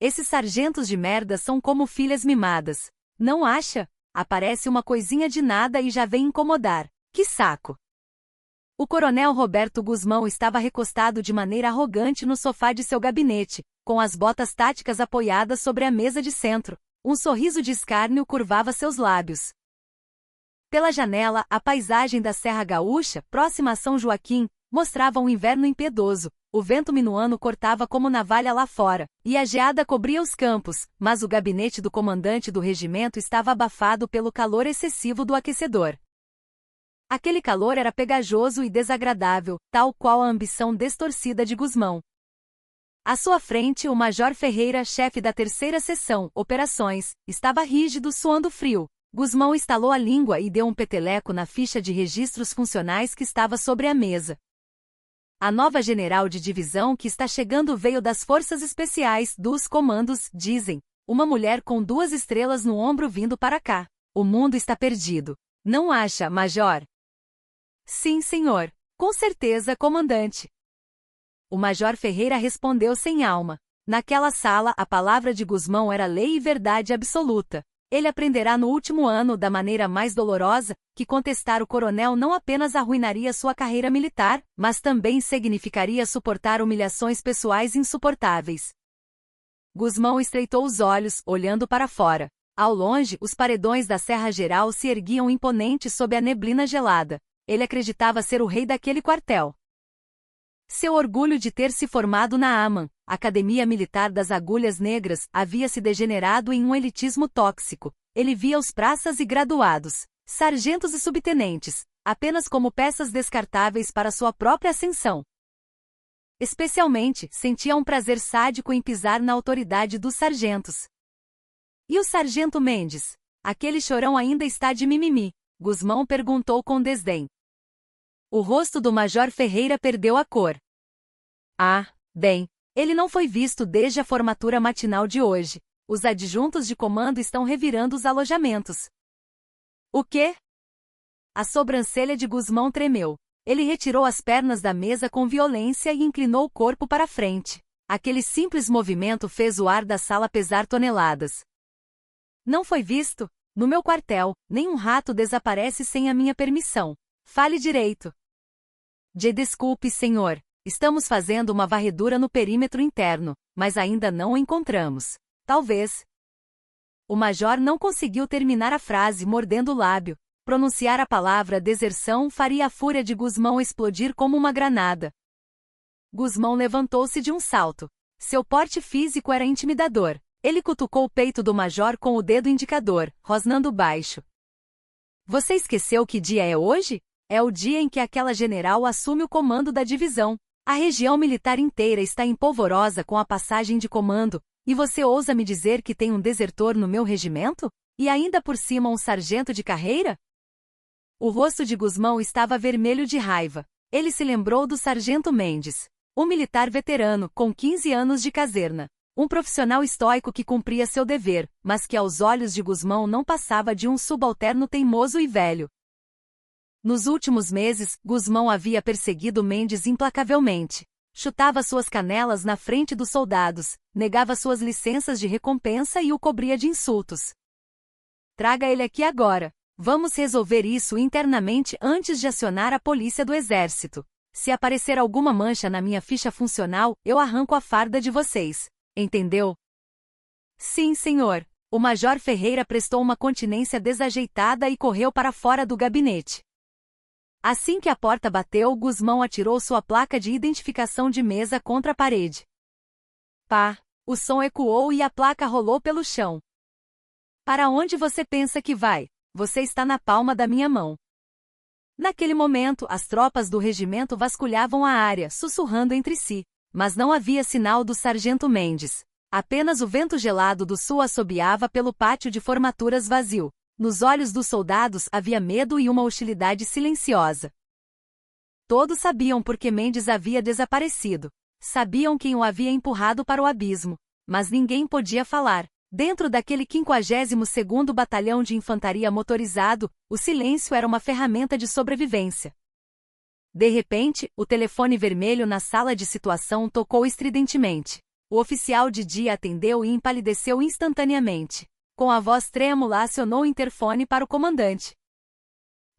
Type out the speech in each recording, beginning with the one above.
Esses sargentos de merda são como filhas mimadas. Não acha? Aparece uma coisinha de nada e já vem incomodar. Que saco! O coronel Roberto Guzmão estava recostado de maneira arrogante no sofá de seu gabinete, com as botas táticas apoiadas sobre a mesa de centro. Um sorriso de escárnio curvava seus lábios. Pela janela, a paisagem da Serra Gaúcha, próxima a São Joaquim, mostrava um inverno impiedoso. O vento minuano cortava como navalha lá fora, e a geada cobria os campos, mas o gabinete do comandante do regimento estava abafado pelo calor excessivo do aquecedor. Aquele calor era pegajoso e desagradável, tal qual a ambição distorcida de Guzmão. À sua frente, o Major Ferreira, chefe da 3ª Seção, Operações, estava rígido, suando frio. Guzmão estalou a língua e deu um peteleco na ficha de registros funcionais que estava sobre a mesa. A nova general de divisão que está chegando veio das Forças Especiais, dos comandos, dizem. Uma mulher com 2 estrelas no ombro vindo para cá. O mundo está perdido. Não acha, Major? Sim, senhor. Com certeza, comandante. O Major Ferreira respondeu sem alma. Naquela sala, a palavra de Guzmão era lei e verdade absoluta. Ele aprenderá no último ano, da maneira mais dolorosa, que contestar o coronel não apenas arruinaria sua carreira militar, mas também significaria suportar humilhações pessoais insuportáveis. Guzmão estreitou os olhos, olhando para fora. Ao longe, os paredões da Serra Geral se erguiam imponentes sob a neblina gelada. Ele acreditava ser o rei daquele quartel. Seu orgulho de ter se formado na AMAN, Academia Militar das Agulhas Negras, havia se degenerado em um elitismo tóxico. Ele via os praças e graduados, sargentos e subtenentes, apenas como peças descartáveis para sua própria ascensão. Especialmente, sentia um prazer sádico em pisar na autoridade dos sargentos. E o sargento Mendes? Aquele chorão ainda está de mimimi? Guzmão perguntou com desdém. O rosto do Major Ferreira perdeu a cor. Ah, bem, ele não foi visto desde a formatura matinal de hoje. Os adjuntos de comando estão revirando os alojamentos. O quê? A sobrancelha de Guzmão tremeu. Ele retirou as pernas da mesa com violência e inclinou o corpo para frente. Aquele simples movimento fez o ar da sala pesar toneladas. Não foi visto? No meu quartel, nenhum rato desaparece sem a minha permissão. Fale direito. Desculpe, senhor. Estamos fazendo uma varredura no perímetro interno, mas ainda não o encontramos. Talvez. O major não conseguiu terminar a frase, mordendo o lábio. Pronunciar a palavra deserção faria a fúria de Guzmão explodir como uma granada. Guzmão levantou-se de um salto. Seu porte físico era intimidador. Ele cutucou o peito do major com o dedo indicador, rosnando baixo. Você esqueceu que dia é hoje? É o dia em que aquela general assume o comando da divisão. A região militar inteira está empolvorosa com a passagem de comando, e você ousa me dizer que tem um desertor no meu regimento? E ainda por cima um sargento de carreira? O rosto de Guzmão estava vermelho de raiva. Ele se lembrou do sargento Mendes, um militar veterano com 15 anos de caserna. Um profissional estoico que cumpria seu dever, mas que aos olhos de Guzmão não passava de um subalterno teimoso e velho. Nos últimos meses, Guzmão havia perseguido Mendes implacavelmente. Chutava suas canelas na frente dos soldados, negava suas licenças de recompensa e o cobria de insultos. Traga ele aqui agora. Vamos resolver isso internamente antes de acionar a polícia do exército. Se aparecer alguma mancha na minha ficha funcional, eu arranco a farda de vocês. Entendeu? Sim, senhor. O Major Ferreira prestou uma continência desajeitada e correu para fora do gabinete. Assim que a porta bateu, Guzmão atirou sua placa de identificação de mesa contra a parede. Pá! O som ecoou e a placa rolou pelo chão. Para onde você pensa que vai? Você está na palma da minha mão. Naquele momento, as tropas do regimento vasculhavam a área, sussurrando entre si. Mas não havia sinal do sargento Mendes. Apenas o vento gelado do sul assobiava pelo pátio de formaturas vazio. Nos olhos dos soldados havia medo e uma hostilidade silenciosa. Todos sabiam por que Mendes havia desaparecido. Sabiam quem o havia empurrado para o abismo. Mas ninguém podia falar. Dentro daquele 52º Batalhão de Infantaria Motorizado, o silêncio era uma ferramenta de sobrevivência. De repente, o telefone vermelho na sala de situação tocou estridentemente. O oficial de dia atendeu e empalideceu instantaneamente. Com a voz trêmula acionou o interfone para o comandante.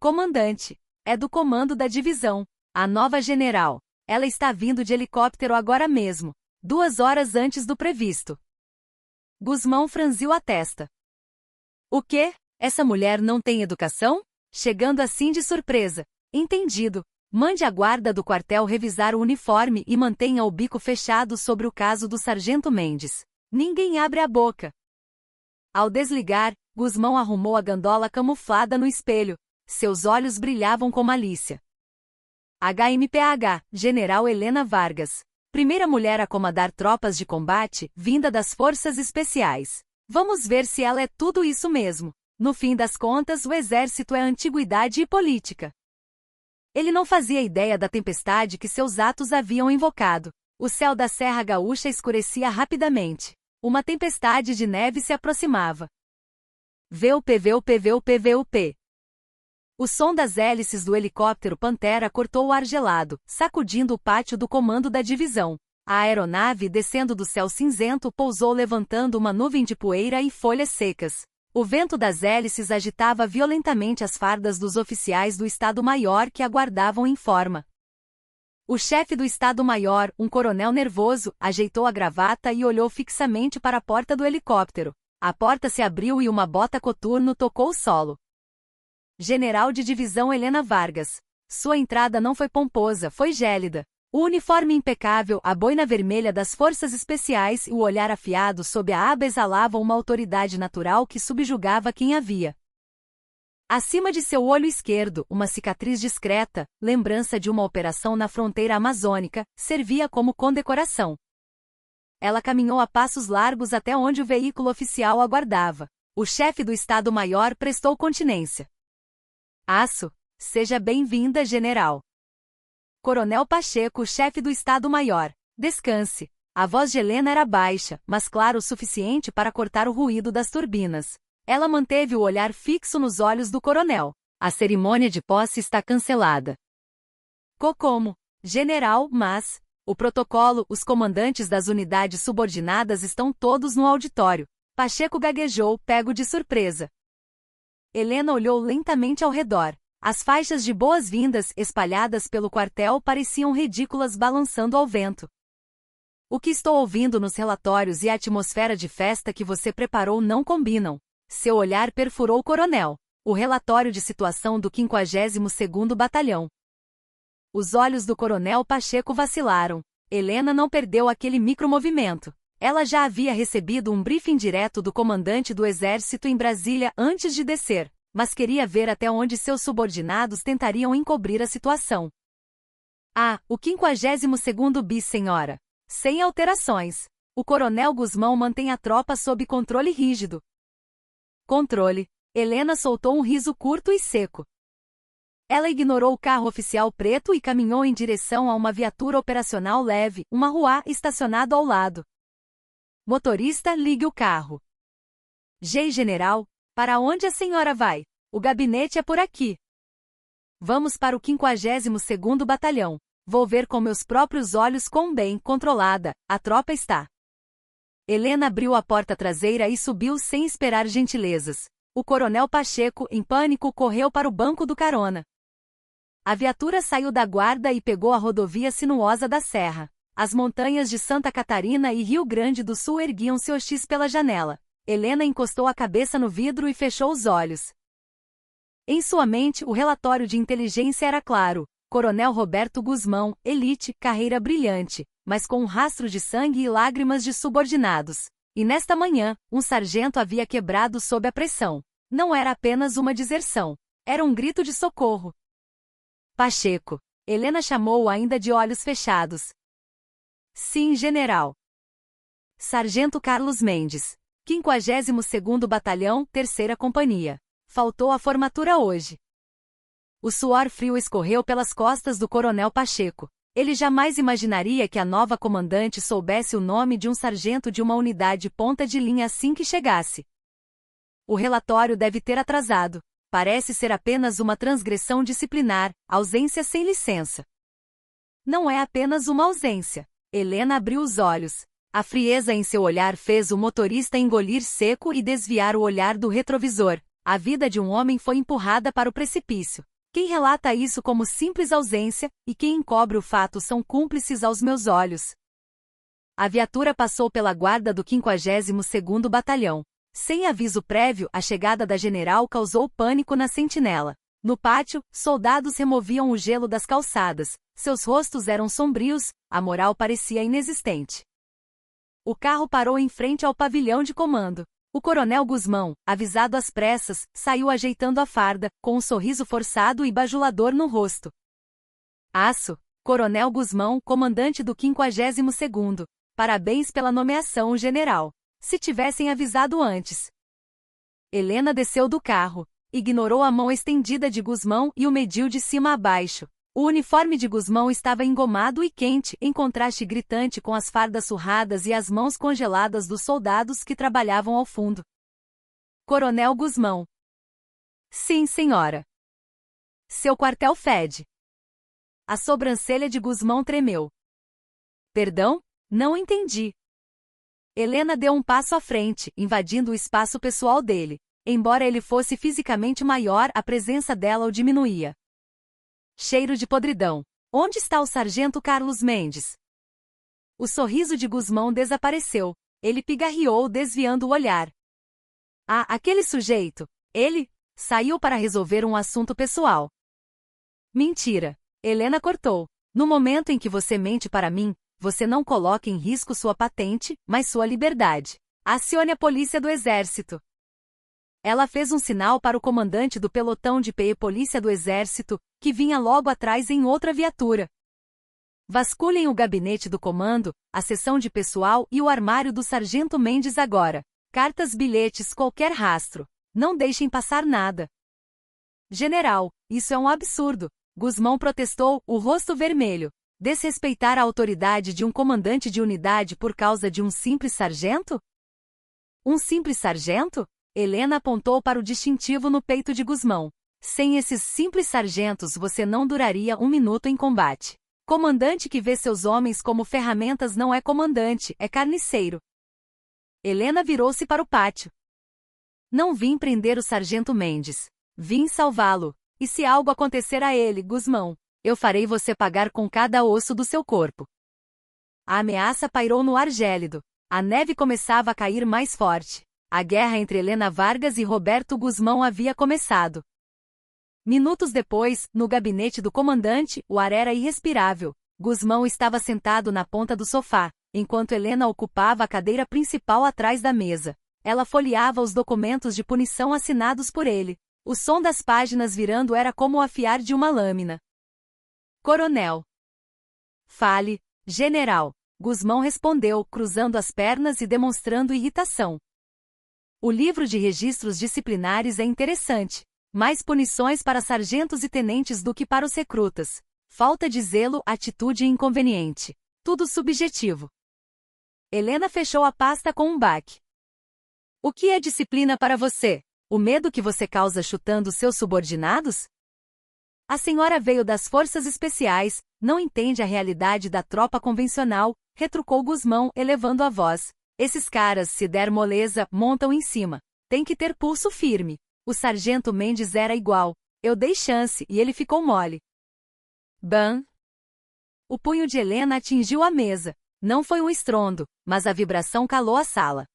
Comandante, é do comando da divisão, a nova general. Ela está vindo de helicóptero agora mesmo, 2 horas antes do previsto. Guzmão franziu a testa. O quê? Essa mulher não tem educação? Chegando assim de surpresa. Entendido. Mande a guarda do quartel revisar o uniforme e mantenha o bico fechado sobre o caso do sargento Mendes. Ninguém abre a boca. Ao desligar, Guzmão arrumou a gandola camuflada no espelho. Seus olhos brilhavam com malícia. HMPH, General Helena Vargas. Primeira mulher a comandar tropas de combate, vinda das Forças Especiais. Vamos ver se ela é tudo isso mesmo. No fim das contas, o exército é antiguidade e política. Ele não fazia ideia da tempestade que seus atos haviam invocado. O céu da Serra Gaúcha escurecia rapidamente. Uma tempestade de neve se aproximava. VUP. O som das hélices do helicóptero Pantera cortou o ar gelado, sacudindo o pátio do comando da divisão. A aeronave, descendo do céu cinzento, pousou levantando uma nuvem de poeira e folhas secas. O vento das hélices agitava violentamente as fardas dos oficiais do Estado-Maior que aguardavam em forma. O chefe do Estado-Maior, um coronel nervoso, ajeitou a gravata e olhou fixamente para a porta do helicóptero. A porta se abriu e uma bota coturno tocou o solo. General de divisão Helena Vargas. Sua entrada não foi pomposa, foi gélida. O uniforme impecável, a boina vermelha das Forças Especiais e o olhar afiado sob a aba exalavam uma autoridade natural que subjugava quem a via. Acima de seu olho esquerdo, uma cicatriz discreta, lembrança de uma operação na fronteira amazônica, servia como condecoração. Ela caminhou a passos largos até onde o veículo oficial aguardava. O chefe do Estado-Maior prestou continência. Aço, seja bem-vinda, general. Coronel Pacheco, chefe do Estado-Maior. Descanse. A voz de Helena era baixa, mas clara o suficiente para cortar o ruído das turbinas. Ela manteve o olhar fixo nos olhos do coronel. A cerimônia de posse está cancelada. Como, general, mas... O protocolo, os comandantes das unidades subordinadas estão todos no auditório. Pacheco gaguejou, pego de surpresa. Helena olhou lentamente ao redor. As faixas de boas-vindas espalhadas pelo quartel pareciam ridículas balançando ao vento. O que estou ouvindo nos relatórios e a atmosfera de festa que você preparou não combinam. Seu olhar perfurou o coronel. O relatório de situação do 52º Batalhão. Os olhos do coronel Pacheco vacilaram. Helena não perdeu aquele micromovimento. Ela já havia recebido um briefing direto do comandante do exército em Brasília antes de descer, mas queria ver até onde seus subordinados tentariam encobrir a situação. O 52º bis, senhora. Sem alterações. O coronel Guzmão mantém a tropa sob controle rígido. Controle. Helena soltou um riso curto e seco. Ela ignorou o carro oficial preto e caminhou em direção a uma viatura operacional leve, uma Ruá estacionado ao lado. Motorista, ligue o carro. General, para onde a senhora vai? O gabinete é por aqui. Vamos para o 52º Batalhão. Vou ver com meus próprios olhos quão bem controlada a tropa está. Helena abriu a porta traseira e subiu sem esperar gentilezas. O coronel Pacheco, em pânico, correu para o banco do carona. A viatura saiu da guarda e pegou a rodovia sinuosa da Serra. As montanhas de Santa Catarina e Rio Grande do Sul erguiam-se hostis pela janela. Helena encostou a cabeça no vidro e fechou os olhos. Em sua mente, o relatório de inteligência era claro. Coronel Roberto Guzmão, elite, carreira brilhante, mas com um rastro de sangue e lágrimas de subordinados. E nesta manhã, um sargento havia quebrado sob a pressão. Não era apenas uma deserção. Era um grito de socorro. Pacheco. Helena chamou-o ainda de olhos fechados. Sim, general. Sargento Carlos Mendes. 52º Batalhão, 3ª Companhia. Faltou a formatura hoje. O suor frio escorreu pelas costas do coronel Pacheco. Ele jamais imaginaria que a nova comandante soubesse o nome de um sargento de uma unidade ponta de linha assim que chegasse. O relatório deve ter atrasado. Parece ser apenas uma transgressão disciplinar, ausência sem licença. Não é apenas uma ausência. Helena abriu os olhos. A frieza em seu olhar fez o motorista engolir seco e desviar o olhar do retrovisor. A vida de um homem foi empurrada para o precipício. Quem relata isso como simples ausência, e quem encobre o fato são cúmplices aos meus olhos. A viatura passou pela guarda do 52º Batalhão. Sem aviso prévio, a chegada da general causou pânico na sentinela. No pátio, soldados removiam o gelo das calçadas. Seus rostos eram sombrios, a moral parecia inexistente. O carro parou em frente ao pavilhão de comando. O coronel Guzmão, avisado às pressas, saiu ajeitando a farda, com um sorriso forçado e bajulador no rosto. Aço, Coronel Guzmão, comandante do 52º. Parabéns pela nomeação, general. Se tivessem avisado antes. Helena desceu do carro, ignorou a mão estendida de Guzmão e o mediu de cima a baixo. O uniforme de Guzmão estava engomado e quente, em contraste gritante com as fardas surradas e as mãos congeladas dos soldados que trabalhavam ao fundo. Coronel Guzmão. Sim, senhora. Seu quartel fede. A sobrancelha de Guzmão tremeu. Perdão? Não entendi. Helena deu um passo à frente, invadindo o espaço pessoal dele. Embora ele fosse fisicamente maior, a presença dela o diminuía. Cheiro de podridão. Onde está o sargento Carlos Mendes? O sorriso de Guzmão desapareceu. Ele pigarreou, desviando o olhar. Ah, aquele sujeito. Ele saiu para resolver um assunto pessoal. Mentira. Helena cortou. No momento em que você mente para mim, você não coloca em risco sua patente, mas sua liberdade. Acione a polícia do exército. Ela fez um sinal para o comandante do pelotão de PE Polícia do Exército, que vinha logo atrás em outra viatura. Vasculhem o gabinete do comando, a seção de pessoal e o armário do sargento Mendes agora. Cartas, bilhetes, qualquer rastro. Não deixem passar nada. General, isso é um absurdo. Guzmão protestou, o rosto vermelho. Desrespeitar a autoridade de um comandante de unidade por causa de um simples sargento? Um simples sargento? Helena apontou para o distintivo no peito de Guzmão. Sem esses simples sargentos você não duraria um minuto em combate. Comandante que vê seus homens como ferramentas não é comandante, é carniceiro. Helena virou-se para o pátio. Não vim prender o sargento Mendes. Vim salvá-lo. E se algo acontecer a ele, Guzmão, eu farei você pagar com cada osso do seu corpo. A ameaça pairou no ar gélido. A neve começava a cair mais forte. A guerra entre Helena Vargas e Roberto Guzmão havia começado. Minutos depois, no gabinete do comandante, o ar era irrespirável. Guzmão estava sentado na ponta do sofá, enquanto Helena ocupava a cadeira principal atrás da mesa. Ela folheava os documentos de punição assinados por ele. O som das páginas virando era como o afiar de uma lâmina. Coronel. Fale, general. Guzmão respondeu, cruzando as pernas e demonstrando irritação. O livro de registros disciplinares é interessante. Mais punições para sargentos e tenentes do que para os recrutas. Falta de zelo, atitude inconveniente. Tudo subjetivo. Helena fechou a pasta com um baque. O que é disciplina para você? O medo que você causa chutando seus subordinados? A senhora veio das forças especiais, não entende a realidade da tropa convencional, retrucou Guzmão, elevando a voz. Esses caras, se der moleza, montam em cima. Tem que ter pulso firme. O sargento Mendes era igual. Eu dei chance e ele ficou mole. Bam! O punho de Helena atingiu a mesa. Não foi um estrondo, mas a vibração calou a sala.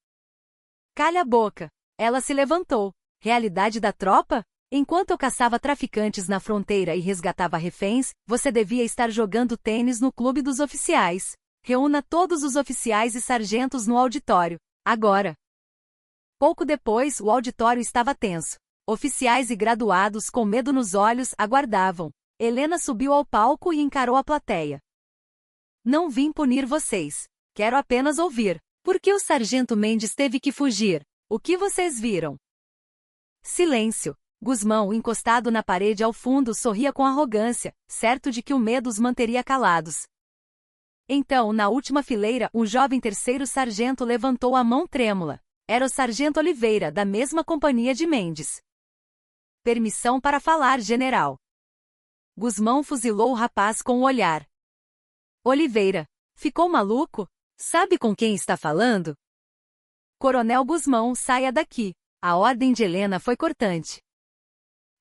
Calha a boca. Ela se levantou. Realidade da tropa? Enquanto eu caçava traficantes na fronteira e resgatava reféns, você devia estar jogando tênis no clube dos oficiais. Reúna todos os oficiais e sargentos no auditório. Agora. Pouco depois, o auditório estava tenso. Oficiais e graduados com medo nos olhos aguardavam. Helena subiu ao palco e encarou a plateia. Não vim punir vocês. Quero apenas ouvir. Por que o sargento Mendes teve que fugir? O que vocês viram? Silêncio. Guzmão, encostado na parede ao fundo, sorria com arrogância, certo de que o medo os manteria calados. Então, na última fileira, um jovem terceiro sargento levantou a mão trêmula. Era o sargento Oliveira, da mesma companhia de Mendes. Permissão para falar, general. Guzmão fuzilou o rapaz com o olhar. Oliveira. Ficou maluco? Sabe com quem está falando? Coronel Guzmão, saia daqui. A ordem de Helena foi cortante.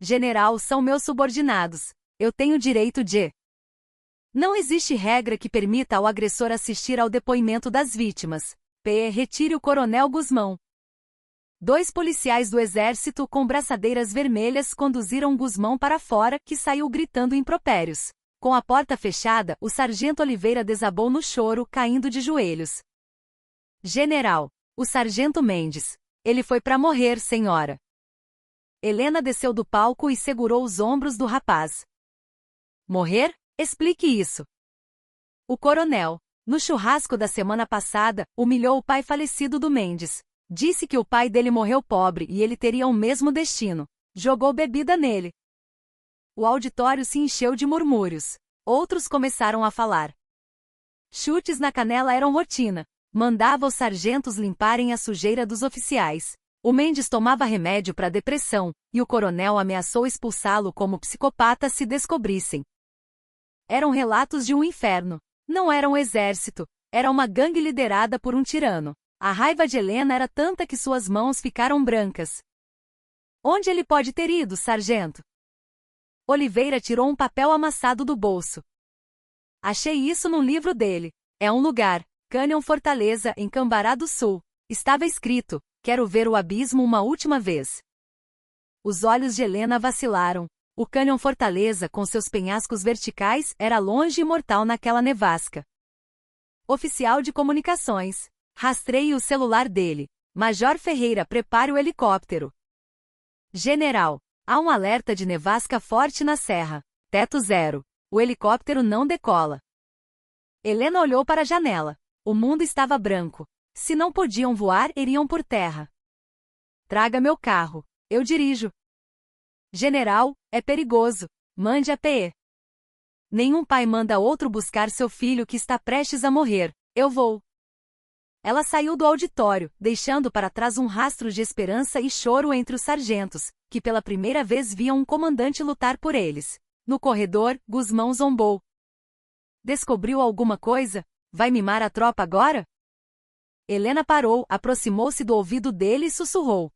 General, são meus subordinados. Eu tenho direito de... Não existe regra que permita ao agressor assistir ao depoimento das vítimas. Retire o Coronel Guzmão. 2 policiais do exército com braçadeiras vermelhas conduziram Guzmão para fora, que saiu gritando impropérios. Com a porta fechada, o sargento Oliveira desabou no choro, caindo de joelhos. General, o sargento Mendes. Ele foi para morrer, senhora. Helena desceu do palco e segurou os ombros do rapaz. Morrer? Explique isso. O coronel, no churrasco da semana passada, humilhou o pai falecido do Mendes. Disse que o pai dele morreu pobre e ele teria o mesmo destino. Jogou bebida nele. O auditório se encheu de murmúrios. Outros começaram a falar. Chutes na canela eram rotina. Mandava os sargentos limparem a sujeira dos oficiais. O Mendes tomava remédio para depressão, e o coronel ameaçou expulsá-lo como psicopata se descobrissem. Eram relatos de um inferno. Não era um exército, era uma gangue liderada por um tirano. A raiva de Helena era tanta que suas mãos ficaram brancas. Onde ele pode ter ido, sargento? Oliveira tirou um papel amassado do bolso. Achei isso num livro dele. É um lugar, Canyon Fortaleza, em Cambará do Sul. Estava escrito, quero ver o abismo uma última vez. Os olhos de Helena vacilaram. O Canyon Fortaleza, com seus penhascos verticais, era longe e mortal naquela nevasca. Oficial de comunicações. Rastreie o celular dele. Major Ferreira, prepare o helicóptero. General, há um alerta de nevasca forte na serra. Teto zero. O helicóptero não decola. Helena olhou para a janela. O mundo estava branco. Se não podiam voar, iriam por terra. Traga meu carro. Eu dirijo. General, é perigoso. Mande a PE. Nenhum pai manda outro buscar seu filho que está prestes a morrer. Eu vou. Ela saiu do auditório, deixando para trás um rastro de esperança e choro entre os sargentos, que pela primeira vez viam um comandante lutar por eles. No corredor, Guzmão zombou. Descobriu alguma coisa? Vai mimar a tropa agora? Helena parou, aproximou-se do ouvido dele e sussurrou.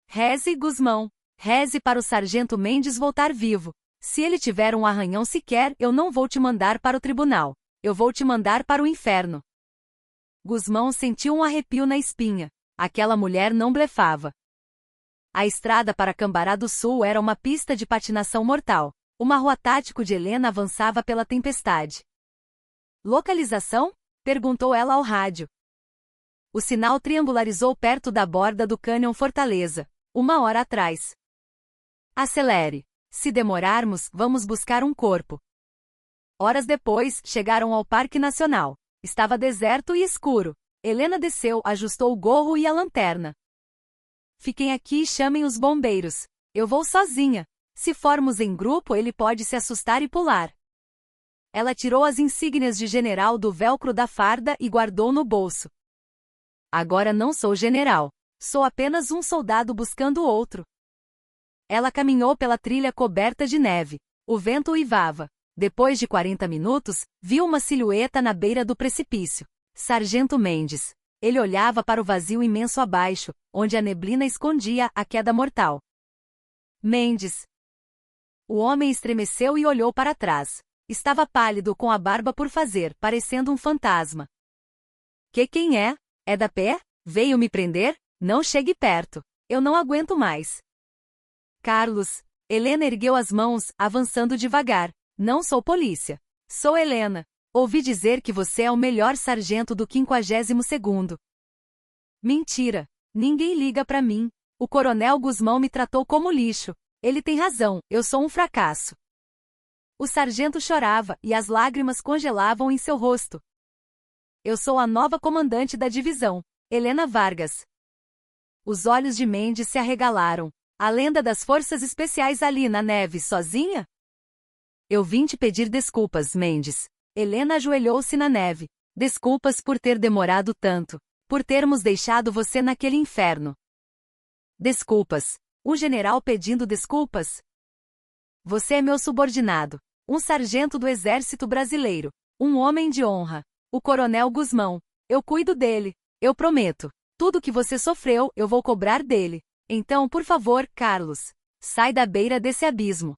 Reze, Guzmão. Reze para o sargento Mendes voltar vivo. Se ele tiver um arranhão sequer, eu não vou te mandar para o tribunal. Eu vou te mandar para o inferno. Guzmão sentiu um arrepio na espinha. Aquela mulher não blefava. A estrada para Cambará do Sul era uma pista de patinação mortal. O marro tático de Helena avançava pela tempestade. Localização? Perguntou ela ao rádio. O sinal triangularizou perto da borda do Canyon Fortaleza. 1 hora atrás. Acelere. Se demorarmos, vamos buscar um corpo. Horas depois, chegaram ao Parque Nacional. Estava deserto e escuro. Helena desceu, ajustou o gorro e a lanterna. Fiquem aqui e chamem os bombeiros. Eu vou sozinha. Se formos em grupo, ele pode se assustar e pular. Ela tirou as insígnias de general do velcro da farda e guardou no bolso. Agora não sou general. Sou apenas um soldado buscando outro. Ela caminhou pela trilha coberta de neve. O vento uivava. Depois de 40 minutos, viu uma silhueta na beira do precipício. Sargento Mendes. Ele olhava para o vazio imenso abaixo, onde a neblina escondia a queda mortal. Mendes. O homem estremeceu e olhou para trás. Estava pálido com a barba por fazer, parecendo um fantasma. Quem é? É da PE? Veio me prender? Não chegue perto. Eu não aguento mais. Carlos. Helena ergueu as mãos, avançando devagar. Não sou polícia. Sou Helena. Ouvi dizer que você é o melhor sargento do 52º. Mentira. Ninguém liga para mim. O coronel Guzmão me tratou como lixo. Ele tem razão, eu sou um fracasso. O sargento chorava, e as lágrimas congelavam em seu rosto. Eu sou a nova comandante da divisão, Helena Vargas. Os olhos de Mendes se arregalaram. A lenda das forças especiais ali na neve, sozinha? Eu vim te pedir desculpas, Mendes. Helena ajoelhou-se na neve. Desculpas por ter demorado tanto. Por termos deixado você naquele inferno. Desculpas. Um general pedindo desculpas? Você é meu subordinado. Um sargento do exército brasileiro. Um homem de honra. O coronel Guzmão. Eu cuido dele. Eu prometo. Tudo que você sofreu, eu vou cobrar dele. Então, por favor, Carlos, sai da beira desse abismo.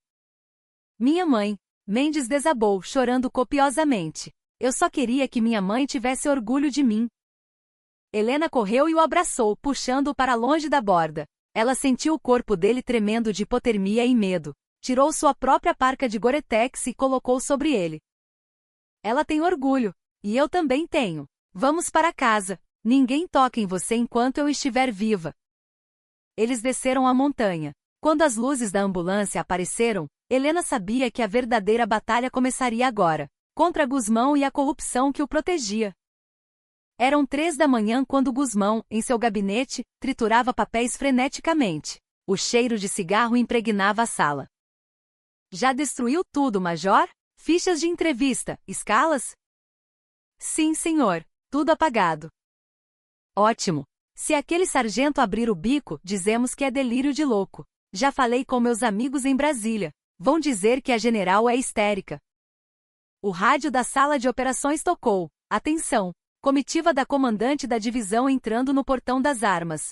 Minha mãe. Mendes desabou, chorando copiosamente. Eu só queria que minha mãe tivesse orgulho de mim. Helena correu e o abraçou, puxando-o para longe da borda. Ela sentiu o corpo dele tremendo de hipotermia e medo. Tirou sua própria parca de Gore-Tex e colocou sobre ele. Ela tem orgulho. E eu também tenho. Vamos para casa. Ninguém toca em você enquanto eu estiver viva. Eles desceram a montanha. Quando as luzes da ambulância apareceram, Helena sabia que a verdadeira batalha começaria agora, contra Gusmão e a corrupção que o protegia. Eram 3 da manhã quando Gusmão, em seu gabinete, triturava papéis freneticamente. O cheiro de cigarro impregnava a sala. Já destruiu tudo, Major? Fichas de entrevista, escalas? Sim, senhor. Tudo apagado. Ótimo. Se aquele sargento abrir o bico, dizemos que é delírio de louco. Já falei com meus amigos em Brasília. Vão dizer que a general é histérica. O rádio da sala de operações tocou. Atenção! Comitiva da comandante da divisão entrando no portão das armas.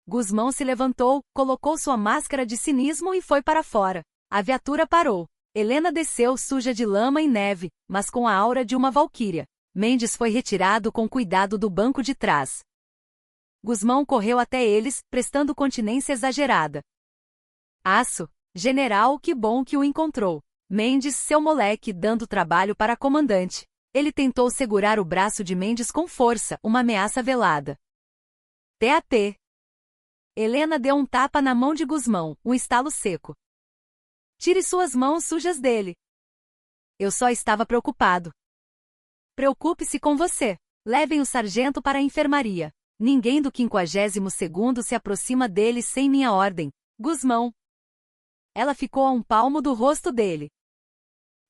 Gusmão se levantou, colocou sua máscara de cinismo e foi para fora. A viatura parou. Helena desceu suja de lama e neve, mas com a aura de uma valquíria. Mendes foi retirado com cuidado do banco de trás. Gusmão correu até eles, prestando continência exagerada. Aço, general, que bom que o encontrou. Mendes, seu moleque, dando trabalho para a comandante. Ele tentou segurar o braço de Mendes com força, uma ameaça velada. TAT. Helena deu um tapa na mão de Gusmão, um estalo seco. Tire suas mãos sujas dele. Eu só estava preocupado. Preocupe-se com você. Levem o sargento para a enfermaria. Ninguém do 52º se aproxima dele sem minha ordem. Gusmão. Ela ficou a um palmo do rosto dele.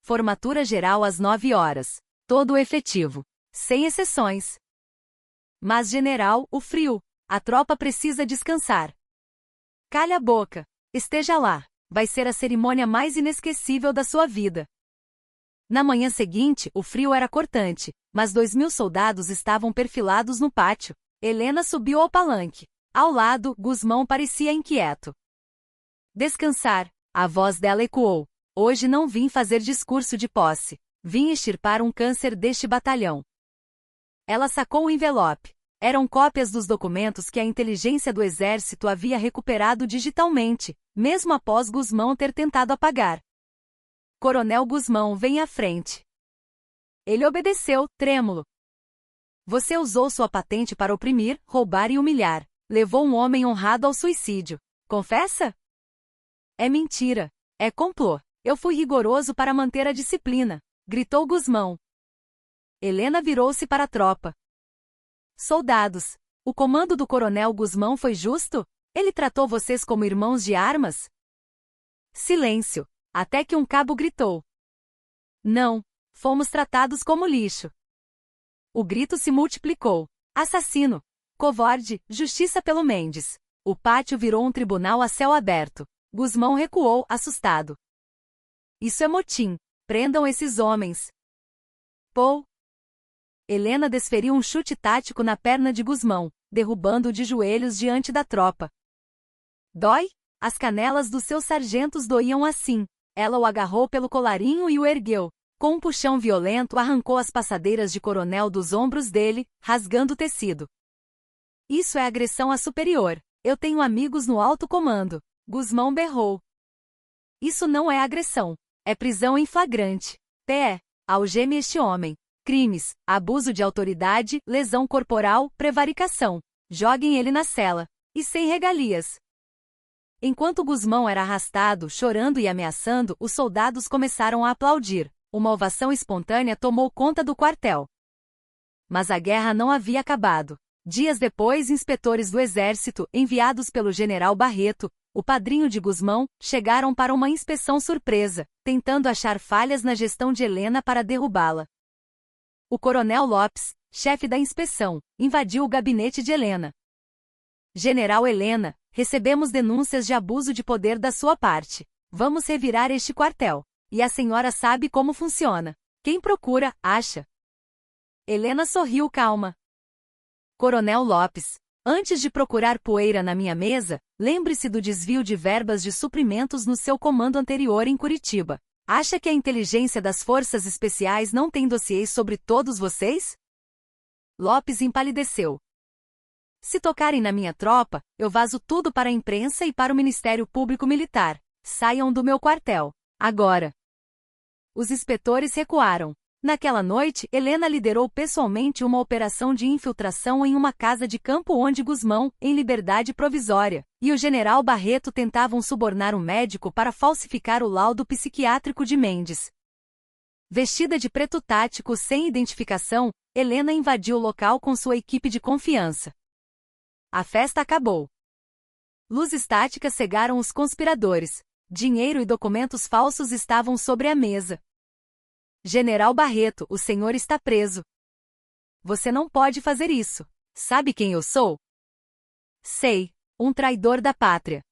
Formatura geral às 9 horas. Todo o efetivo. Sem exceções. Mas, general, o frio. A tropa precisa descansar. Calha a boca. Esteja lá. Vai ser a cerimônia mais inesquecível da sua vida. Na manhã seguinte, o frio era cortante, mas 2.000 soldados estavam perfilados no pátio. Helena subiu ao palanque. Ao lado, Gusmão parecia inquieto. Descansar. A voz dela ecoou. Hoje não vim fazer discurso de posse. Vim extirpar um câncer deste batalhão. Ela sacou o envelope. Eram cópias dos documentos que a inteligência do exército havia recuperado digitalmente, mesmo após Gusmão ter tentado apagar. Coronel Gusmão, vem à frente. Ele obedeceu, trêmulo. Você usou sua patente para oprimir, roubar e humilhar. Levou um homem honrado ao suicídio. Confessa? É mentira. É complô. Eu fui rigoroso para manter a disciplina. Gritou Gusmão. Helena virou-se para a tropa. Soldados, o comando do coronel Gusmão foi justo? Ele tratou vocês como irmãos de armas? Silêncio, até que um cabo gritou. Não, fomos tratados como lixo. O grito se multiplicou. Assassino, covarde, justiça pelo Mendes. O pátio virou um tribunal a céu aberto. Gusmão recuou, assustado. Isso é motim. Prendam esses homens. Pou. Helena desferiu um chute tático na perna de Gusmão, derrubando-o de joelhos diante da tropa. Dói? As canelas dos seus sargentos doíam assim. Ela o agarrou pelo colarinho e o ergueu. Com um puxão violento arrancou as passadeiras de coronel dos ombros dele, rasgando o tecido. Isso é agressão a superior. Eu tenho amigos no alto comando. Gusmão berrou. Isso não é agressão. É prisão em flagrante. P.E. Algeme este homem. Crimes, abuso de autoridade, lesão corporal, prevaricação. Joguem ele na cela. E sem regalias. Enquanto Gusmão era arrastado, chorando e ameaçando, os soldados começaram a aplaudir. Uma ovação espontânea tomou conta do quartel. Mas a guerra não havia acabado. Dias depois, inspetores do exército, enviados pelo general Barreto, o padrinho de Gusmão, chegaram para uma inspeção surpresa, tentando achar falhas na gestão de Helena para derrubá-la. O coronel Lopes, chefe da inspeção, invadiu o gabinete de Helena. General Helena, recebemos denúncias de abuso de poder da sua parte. Vamos revirar este quartel. E a senhora sabe como funciona. Quem procura, acha. Helena sorriu calma. Coronel Lopes, antes de procurar poeira na minha mesa, lembre-se do desvio de verbas de suprimentos no seu comando anterior em Curitiba. Acha que a inteligência das forças especiais não tem dossiês sobre todos vocês? Lopes empalideceu. Se tocarem na minha tropa, eu vazo tudo para a imprensa e para o Ministério Público Militar. Saiam do meu quartel. Agora. Os inspetores recuaram. Naquela noite, Helena liderou pessoalmente uma operação de infiltração em uma casa de campo onde Gusmão, em liberdade provisória, e o general Barreto tentavam subornar um médico para falsificar o laudo psiquiátrico de Mendes. Vestida de preto tático sem identificação, Helena invadiu o local com sua equipe de confiança. A festa acabou. Luzes táticas cegaram os conspiradores. Dinheiro e documentos falsos estavam sobre a mesa. General Barreto, o senhor está preso. Você não pode fazer isso. Sabe quem eu sou? Sei, um traidor da pátria.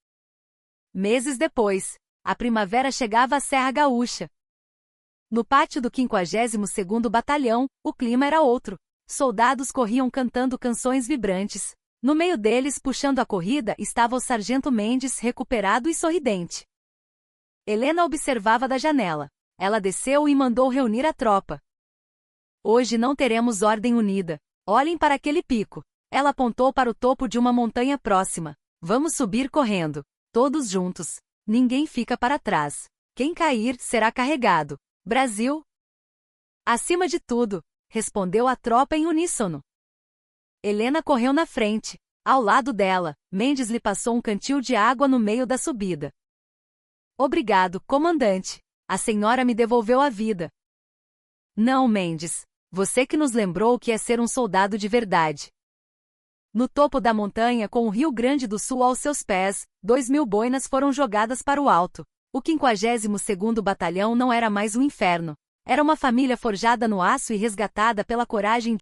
Meses depois, a primavera chegava à Serra Gaúcha. No pátio do 52º Batalhão, o clima era outro. Soldados corriam cantando canções vibrantes. No meio deles, puxando a corrida, estava o sargento Mendes, recuperado e sorridente. Helena observava da janela. Ela desceu e mandou reunir a tropa. Hoje não teremos ordem unida. Olhem para aquele pico. Ela apontou para o topo de uma montanha próxima. Vamos subir correndo. Todos juntos. Ninguém fica para trás. Quem cair será carregado. Brasil! Acima de tudo, respondeu a tropa em uníssono. Helena correu na frente. Ao lado dela, Mendes lhe passou um cantil de água no meio da subida. Obrigado, comandante. A senhora me devolveu a vida. Não, Mendes. Você que nos lembrou o que é ser um soldado de verdade. No topo da montanha, com o Rio Grande do Sul aos seus pés, 2.000 boinas foram jogadas para o alto. O 52º Batalhão não era mais um inferno. Era uma família forjada no aço e resgatada pela coragem